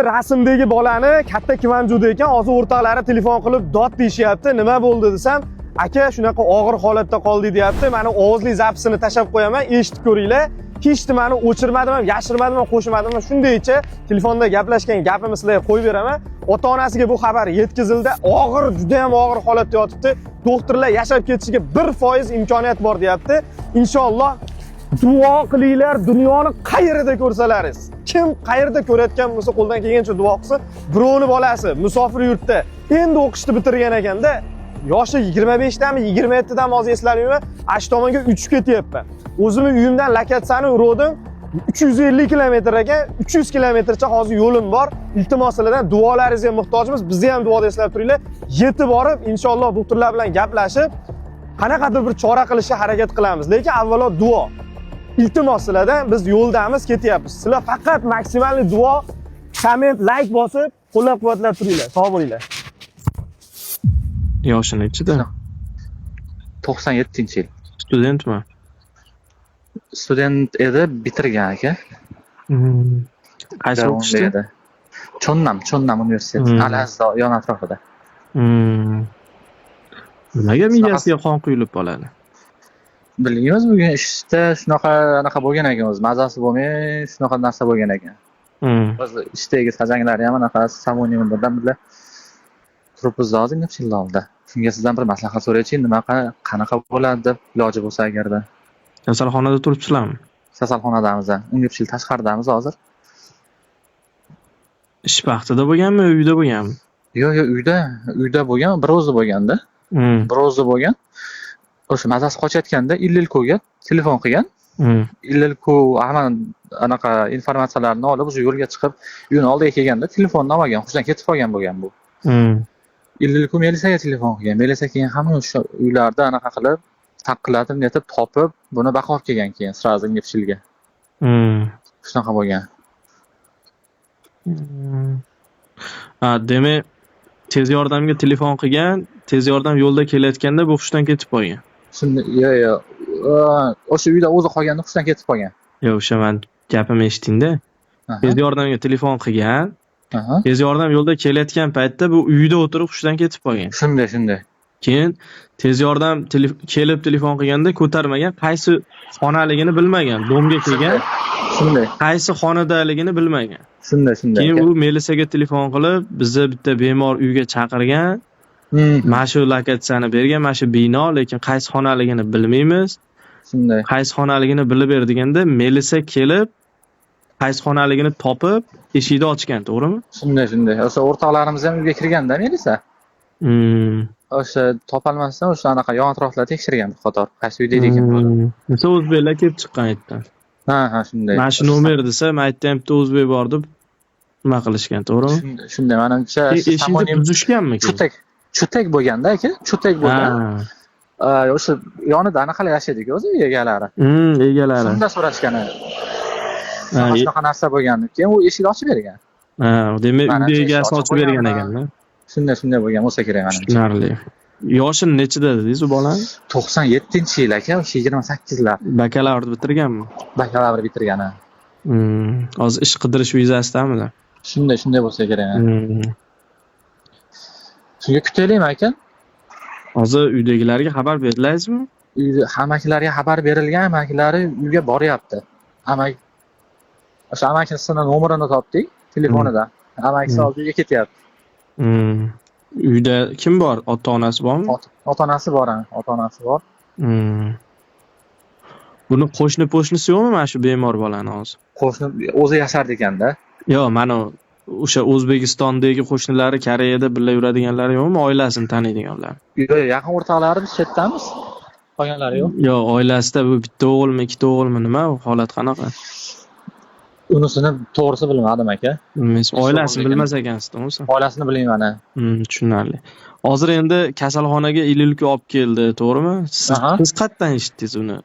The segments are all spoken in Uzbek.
rasmdagi bolani katta Kimanjuda ekan, hozir o'rtoqlari telefon qilib dod deyishyapti. Nima bo'ldi desam, aka shunaqa og'ir holatda qoldi deyapti. Meni ovozli zapisini tashab qo'yaman, eshitib ko'ringlar. Hech nimani o'chirmadim ham, yashirmadim ham, qo'shmadim ham. Shundaycha telefonda gaplashgan gapimni sizlarga qo'yib beraman. Ota-onasiga bu xabar yetkazildi. Og'ir, juda ham og'ir holatda yotibdi. Doktorlar yashab ketishiga 1% imkoniyat bor deyapti. Inshaalloh duo qilinglar, dunyoni qayerida ko'rsalaringiz. Kim qayerda ko'rayotgan bo'lsa, qo'ldan kelgancha duo qilsin. Birovni bolasi musofir yurtda endi o'qishni bitirgan ekanda, yoshi 25 dami, 27 dami hozir eslamayman, ash tomonga uchib ketyapman. O'zimni uyimdan Lakatsani urdim. 350 kilometr ekan, 300 kilometrcha hozir yo'lim bor. Iltimos sizlardan duolaringizga muhtojmiz. Bizni ham duoda eslab turinglar. Yetib borib, inshaalloh doktorlar bilan gaplashib, qanaqadir bir chora qilishga harakat qilamiz. Lekin avvalo duo. Iltimos sizlardan biz yo'ldamiz, ketyapmiz. Sizlar faqat maksimalni duo, komment, like bosib, qo'llab-quvvatlab turinglar. Sog' bo'linglar. Yoshi nechida? 97-yil. Studentmi? Student edi, bitirgan aka. Qaysi o'qishda? Chonnam universiteti. Alazzo yon atrofida. Nimaga miyasiga qon quyilib qoladi? Bilmaymiz, bugun ishda shunaqa bo'lgan ekan, o'zi mazasi bo'lmay, shunaqa narsa bo'lgan ekan. O'zi ishdagi hajanglari ham anaqa samonim birdan-bir turibmiz hozir nepchillarda. Shunga sizdan bir maslahat so'raychi, qanaqa bo'ladi deb iloji bo'lsa agarda. Kasalxonada turibsizlarmi? Kasalxonadamiz. 10 yil tashqaridamiz hozir. Ish vaqtida bo'lganmi, uyda bo'lganmi? Yo'q, uyda bo'lgan, bir o'zi bo'lganda. Bir o'zi bo'lgan. O'sha mazasi qochayotganda Illilko'ga telefon qilgan. Illilko hamma anaqa informatsiyalarni olib, o'sha yo'lga chiqib, uyning oldiga kelganda telefonni olmagan, hushdan ketib qolgan bo'lgan bu. Illilko Melisaga telefon qilgan. Melisa keyin hamma o'sha uylarda anaqa qilib, taqqilatib, netib topib, buni baqib kelgan keyin sразу Nepchilga. Shunaqa bo'lgan. Demak, tez yordamga telefon qilgan, tez yordam yo'lda kelayotganda bu hushdan ketib qolgan. Shunda yo'q. O'sha uyda o'zi qolganda hushdan ketib qolgan. Yo'q, o'sha men gapimni eshitingda. Tez yordamga telefon qilgan. Tez yordam yo'lda kelayotgan paytda bu uyda o'tirib hushdan ketib qolgan. Shunday. Keyin tez yordam kelib telefon qilganda ko'tarmagan, qaysi xonaligini bilmagan, domga kelgan. Shunday. Qaysi xonadaligini bilmagan. Shunday. Keyin u Melisaga telefon qilib, bizni bitta bemor uyga chaqirgan. Mana shu lokatsiyani bergan, mana shu bino, lekin qaysi xonaligini bilmaymiz. Shunday. Qaysi xonaligini bilib ber deganda, Melisa kelib, qaysi xonaligini topib, eshikni ochgan, to'g'rimi? Shunday. O'sha o'rtoqlarimiz ham uyga kirganda Melisa. O'sha topolmasdan o'sha anaqa yon atroflarni tekshirgan qator. Qaysi uyda ekan bu. O'sha o'zbeklar kelib chiqqan aytdi. Ha, shunday. Mana shu nomer desa, men aytdim, bitta o'zbek bor deb nima qilishgan, to'g'rimi? Shunday. Menimcha eshikni buzishganmi? Chutak bo'lganda aka, chutak bo'lgan. O'sha yonida anaqalar yashaydi-ku o'zi egalari. Egalari. Shunda so'rashgan. Shunaqa narsa bo'lgan. Keyin u eshikni ochib bergan. Demak, uyda egasi ochib bergan ekan-da. Shunday bo'lgan bo'lsa kerak menimcha. Tushunarli. Yoshi nechida dedingiz u bolani? 97-yil aka, o'sha 28lar. Bakalavr bitirganmi? Bakalavr bitirgan. Hozir ish qidirish vizasidanmi? Shunday bo'lsa kerak. Shunga kutaylikmi aka? Hozir uydagilarga xabar berilasizmi? Uyda hamakilarga xabar berilgan, hamakilari uyga boryapti. O'sha amakisining nomerini topdik telefonida. Amakisi oldiga ketyapti. Uyda kim bor? Ota-onasi bormi? Ota-onasi bor. Buni qo'shni-po'shnisi yo'qmi mana shu bemor bolani hozir? Qo'shni o'zi yashardi ekanda. Yo'q, mana o'sha O'zbekistondagi qo'shnilari, Koreyada birga yuradiganlari yo'qmi? Oilasini taniydiganlar. Yo'q, yaqin o'rtoqlari biz chetdamiz. Qolganlari yo'q. Yo'q, oilasida bu bitta o'g'ilmi, ikkita o'g'ilmi, nima? Holat qanaqa? Unisini to'g'risi bilmadim aka. Oilasini bilmas ekansiz, to'g'rimi? Oilasini bilmayman. Tushunarli. Hozir endi kasalxonaga Illilko olib keldi, to'g'rimi? Siz qayerdan eshitdingiz uni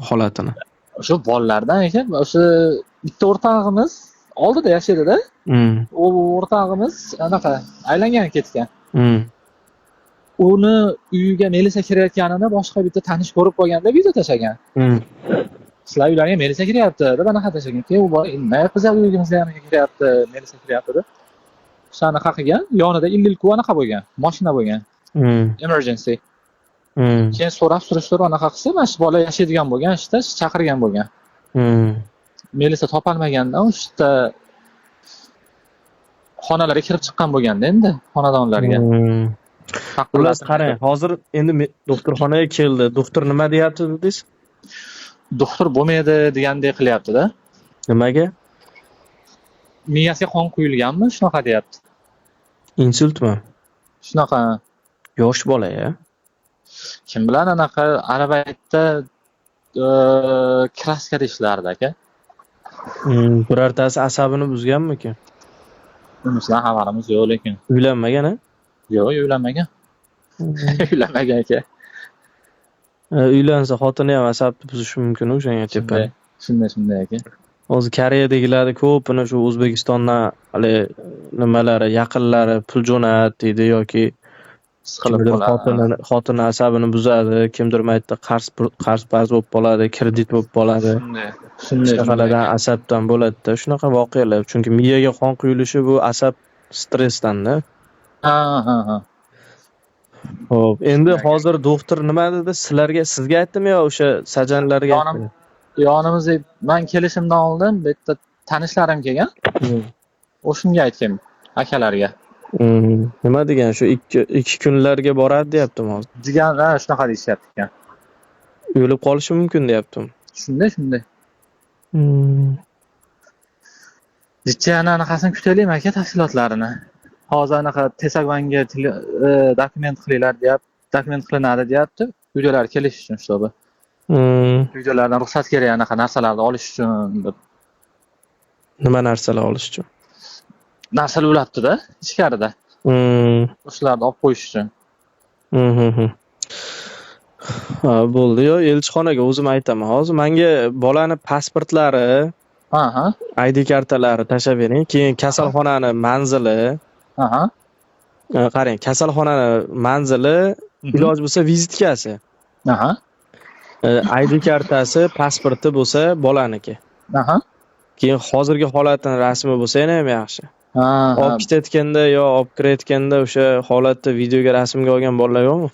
holatini? O'sha bolalardan ekan, o'sha bitta o'rtog'imiz oldida yashaydi-da. U o'rtog'imiz anaqa aylangan ketgan. Uni uyiga Melisa kirayotganini boshqa bitta tanish ko'rib qolganda video tashlagan. sizlar uylarga melisa kiryapti deb anaqa tashlagan. Keyin u bola nima bizlar uyimizga ham kiryapti, melisa kiryapti deb. O'shani haqiga yonida illilku anaqa bo'lgan, mashina bo'lgan. Emergency. Keyin so'rab surishtirib anaqa qilsa, mana shu bola yashaydigan bo'lgan, ishda chaqirgan bo'lgan. Melisa topolmaganda o'shda xonalarga kirib chiqqan bo'lganda endi xonadonlarga. Xullas qarang, hozir endi doktorxonaga keldi. Doktor nima deyapti dedingiz? Doktor bo'lmaydi degandek qilyapti-da. Nimaga? Miyasiga qon quyilganmi, shunaqa deyapti. Insultmi? Shunaqa. Yosh bola-ya. Kim bilan anaqa arabayda kraskada ishlardi aka. Birortasi asabini buzganmi-ki? Bunisidan xabarimiz yo'q lekin. Uylanmagan-a? Yo'q, uylanmagan. Uylanmagan aka. Uylansa xotini ham asabni buzishi mumkin o'shanga tepa. Shunday aka. Hozir Koreyadagilarni ko'pini shu O'zbekistondan hali nimalari, yaqinlari pul jo'natdi yoki Siqilib qoladi. Xotini asabini buzadi, kimdir maytda qarz bo'lib qoladi, kredit bo'lib qoladi. Shunaqalardan asabdan bo'ladi-da, shunaqa voqealar. Chunki miyaga qon quyilishi bu asab stressdan-da. Ha. Xo'p, endi hozir doktor nima dedi? Sizga aytdimi yo o'sha sajanlarga aytdimi? Yonimizda men kelishimdan oldin bitta tanishlarim kelgan. O'shunga aytgan akalarga. Nima degan? Shu 2 kunlarga boradi deyaptimi hozir? Degan, shunaqa deyishyapti ekan. O'lib qolishi mumkin deyaptimi? Shunday. Jichani anaqasini kutaylik aka tafsilotlarini. Hozir anaqa Tesagvanga dokument qilinglar deyapti, dokument qilinadi deyapti. Videolar kelish uchun shtobi. Videolardan ruxsat kerak anaqa narsalarni olish uchun deb. Nima narsalar olish uchun? Narsalar ulabdi-da ichkarida. O'shalarni olib qo'yish uchun. Ha, bo'ldi. Yo, elchixonaga o'zim aytaman. Hozir menga bolani pasportlari, ID kartalari tashab bering. Keyin kasalxonani manzili. Qarang, kasalxonani manzili, iloj bo'lsa vizitkasi. ID kartasi, pasporti bo'lsa bolaniki. Keyin hozirgi holatning rasmi bo'lsa ham yaxshi. Olib ketayotganda yo olib kirayotganda o'sha holatda videoga rasmga olgan bolalar yo'qmi?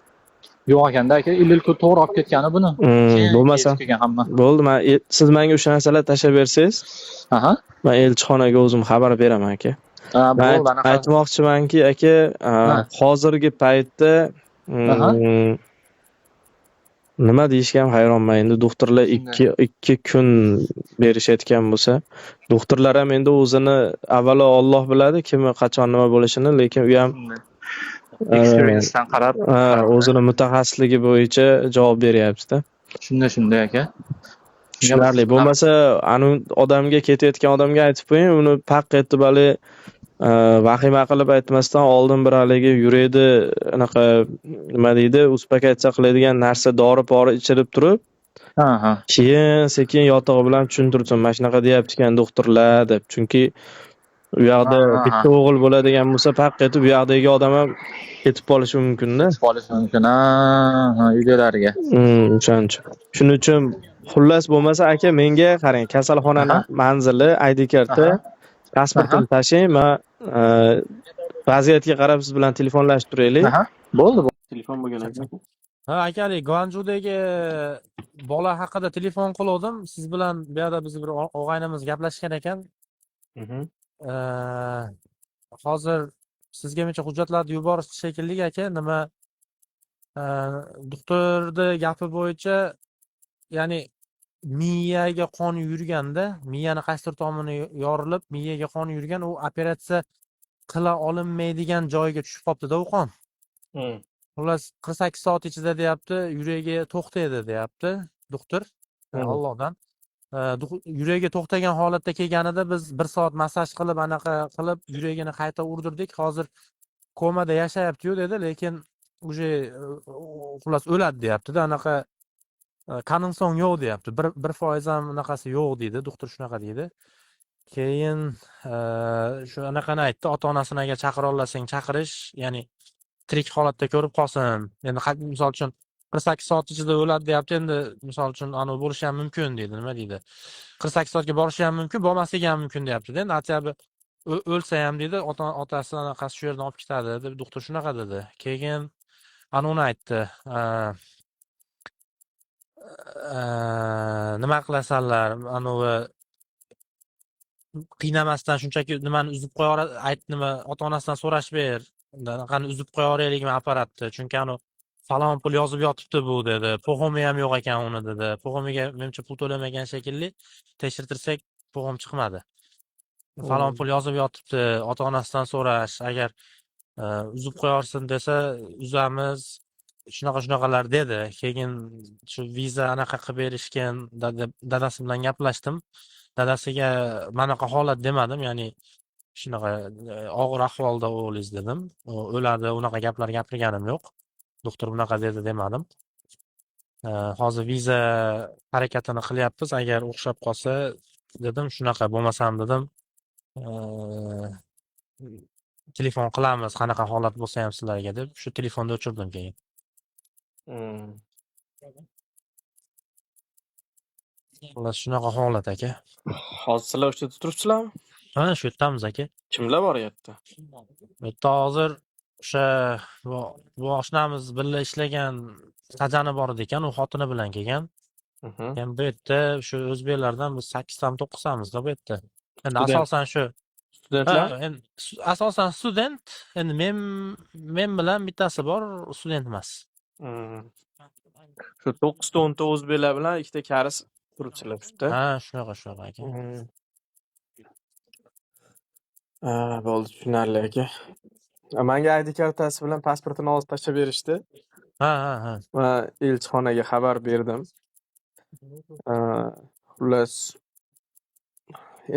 Yo'q ekanda aka, illilku to'g'ri olib ketgani buni. Bo'lmasa bo'ldi, siz menga o'sha narsalar tashab bersangiz, men elchixonaga o'zim xabar beraman aka. Aytmoqchimanki aka, hozirgi paytda nima deyishga ham hayronman. Endi doktorlar 2 kun berishayotgan bo'lsa, doktorlar ham endi o'zini avvalo Alloh biladi kimi qachon nima bo'lishini, lekin u ham experiencedan qarab, o'zini mutaxassisligi bo'yicha javob beryapti-da. Shunday aka. Tushunarli. Bo'lmasa, anu odamga ketayotgan odamga aytib qo'ying, uni paq etib hali vahima qilib aytmasdan oldin bir haligi yuraydi, anaqa nima deydi, uspakatsiya qiladigan narsa dori-pori ichirib turib, keyin sekin yotig'i bilan tushuntirsin. Mana shunaqa deyapti ekan doktorlar deb. Chunki u yoqda bitta o'g'il bo'ladigan bo'lsa, paq etib u yoqdagi odam ham ketib qolishi mumkin-da. Uylariga. Shuning uchun xullas bo'lmasa aka menga qarang, kasalxonaning manzili, ID karta, pasportini tashing, men vaziyatga qarab siz bilan telefonlashib turaylik. Bo'ldi. Telefon bo'lgan ekan. Ha, akalik, Guanjudagi bola haqida telefon qildim. Siz bilan bu yerda biz bir og'aynimiz gaplashgan ekan. Hozir sizga mencha hujjatlarni yuborish shekilli aka, nima doktorni gapi bo'yicha, ya'ni miyaga qon yurganda, miyani qaysidir tomoni yorilib, miyaga qon yurgan, u operatsiya qila olinmaydigan joyga tushib qolibdi-da u qon. Xullas 48 soat ichida deyapti, yuragi to'xtaydi deyapti doktor. Allohdan. Yuragi to'xtagan holatda kelganida biz 1 soat massaj qilib, anaqa qilib yuragini qayta urdirdik. Hozir komada yashayapti-yu dedi, lekin uje xullas o'ladi deyapti-da, anaqa kaninson yo'q deyapti. 1% ham unaqasi yo'q deydi, doktor shunaqa deydi. Keyin shu anaqani aytdi, ota-onasini agar chaqira olasang chaqirish, ya'ni tirik holatda ko'rib qolsin. Endi misol uchun 48 soat ichida o'ladi deyapti. Endi misol uchun bo'lishi ham mumkin deydi. Nima deydi? 48 soatga borishi ham mumkin, bormasligi ham mumkin deyapti-da. Endi aytyapti, o'lsa ham deydi, otasi anaqasi shu yerdan olib ketadi deb doktor shunaqa dedi. Keyin uni aytdi. Nima qilasanlar? Qiynamasdan shunchaki nimani uzib qo'yaveradi, nima ota-onasidan so'rash ber. Qani uzib qo'yaveraylikmi apparatni? Chunki falon pul yozib yotibdi bu dedi. Pog'omi ham yo'q ekan uni dedi. Pog'omiga menimcha pul to'lamagan shekilli. Tekshirtirsak pog'om chiqmadi. Falon pul yozib yotibdi, ota-onasidan so'rash, agar uzib qo'yaversin desa, uzamiz. Shunaqalar dedi. Keyin shu viza anaqa qilib berishgan dadasi bilan gaplashdim. Dadasiga manaqa holat demadim, ya'ni shunaqa og'ir ahvolda o'g'lingiz dedim. O'ladi, unaqa gaplar gapirganim yo'q. Doktor bunaqa dedi demadim. Hozir viza harakatini qilyapmiz, agar o'xshab qolsa dedim, shunaqa bo'lmasam dedim, telefon qilamiz, qanaqa holat bo'lsa ham sizlarga deb, shu telefonni o'chirdim keyin. Xullas shunaqa holat aka. Hozir sizlar o'sha yerda turibsizlarmi? Ha, shu yerdamiz aka. Kimlar bor u yerda? Bu yerda hozir o'sha bu oshnamiz birga ishlagan sajani bor ekan, u xotini bilan kelgan. Endi bu yerda shu o'zbeklardan biz 8 tam 9 tamizda bu yerda. Endi asosan shu Studentlar? endi asosan student, endi men bilan bittasi bor, student emas. Shu 9 ta 10 ta o'zbeklar bilan ikkita karis turibsizlar shu yerda. Ha, shunaqa aka. Bo'ldi, tushunarli aka. Menga ID kartasi bilan pasportini olib tashlab berishdi. Ha. Va elchixonaga xabar berdim. Xullas,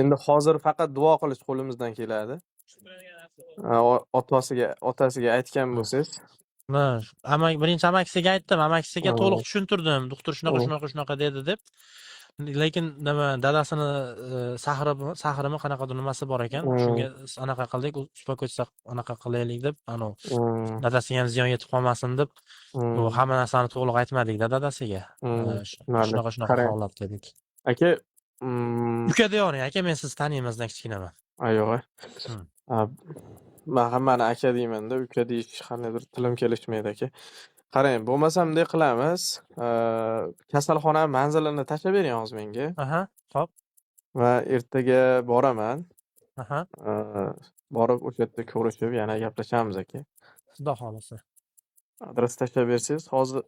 endi hozir faqat duo qilish qo'limizdan keladi. Otasiga aytgan bo'lsangiz. Birinchi amakisiga aytdim, amakisiga to'liq tushuntirdim. Doktor shunaqa dedi deb. Lekin nima dadasini sahrimi qanaqadir nimasi bor ekan. Shunga anaqa qildik, uspokoytsa anaqa qilaylik deb, dadasiga ham ziyon yetib qolmasin deb, bu hamma narsani to'liq aytmadik-da dadasiga. Shunaqa holat dedik. Aka, uka deyavering aka, men sizni taniyman, kichkinaman. Yo'q. Men hammani aka deyman-da, uka deyish qandaydir tilim kelishmaydi aka. Qarang, bo'lmasam bunday qilamiz. Kasalxona manzilini tashlab bering hozir menga. Xo'p. Va ertaga boraman. Borib o'sha yerda ko'rishib, yana gaplashamiz aka. Xudo xolasa. Adres tashlab bersangiz, hozir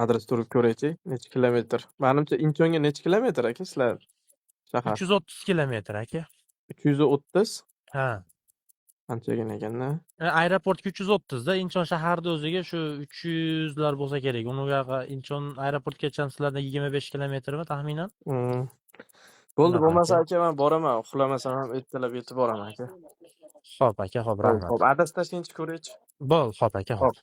adres turib ko'raychi, necha kilometr. Menimcha Inchonga necha kilometr aka sizlar shahar? 330 kilometr aka. 330? Ha. Qanchagan ekan-da? Aeroportga 330 da, Inchon shaharida o'ziga shu 300 lar bo'lsa kerak. Unaqa Inchon aeroportgacha sizlardan 25 kilometrmi taxminan? Bo'ldi, bo'lmasa aka men boraman, uxlamasam ham ertalab yetib boraman aka. Xo'p aka, xo'p, rahmat. Xo'p, adres tashlaychi ko'raychi. Bo'l, xo'p aka, xo'p.